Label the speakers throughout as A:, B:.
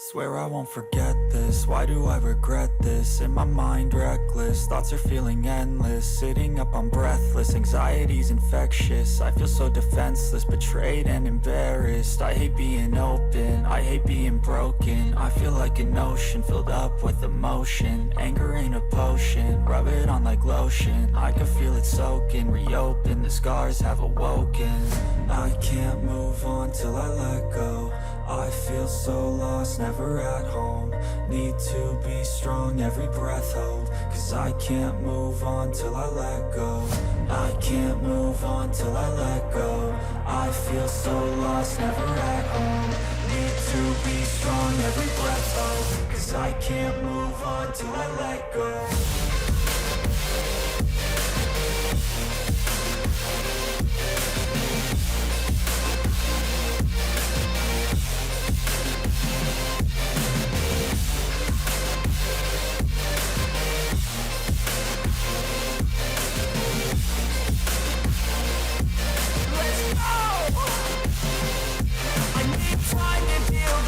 A: Swear I won't forget this, why do I regret this? In my mind reckless, thoughts are feeling endless. Sitting up, I'm breathless, anxiety's infectious. I feel so defenseless, betrayed and embarrassed. I hate being open, I hate being broken. I feel like an ocean filled up with emotion. Anger ain't a potion, rub it on like lotion. I can feel it soaking, reopen, the scars have awoken. I can't move on till I let go. I feel so lost, never at home. Need to be strong, every breath hold. Cause I can't move on till I let go. I can't move on till I let go. I feel so lost, never at home. Need to be strong, every breath hold. Cause I can't move on till I let go.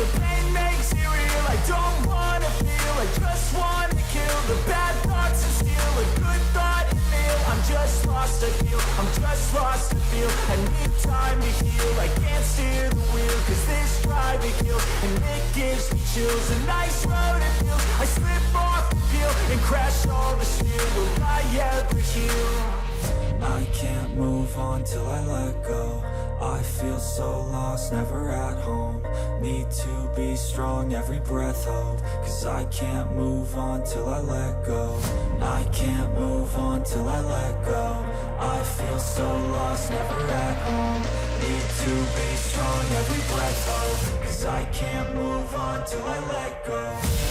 B: The pain makes it real. I don't wanna feel, I just wanna kill the bad thoughts and steal a good thought and feel. I'm just lost, I feel, I'm just lost, I feel. I need time to heal, I can't steer the wheel. Cause this driving hill, and it gives me chills. A nice road it feels, I slip off the peel and crash all the steel. Will I ever heal?
A: I can't move on till I let go. I feel so lost, never at home. Need to be strong, every breath hold. Cause I can't move on till I let go. I can't move on till I let go. I feel so lost, never at home. Need to be strong, every breath hold. Cause I can't move on till I let go.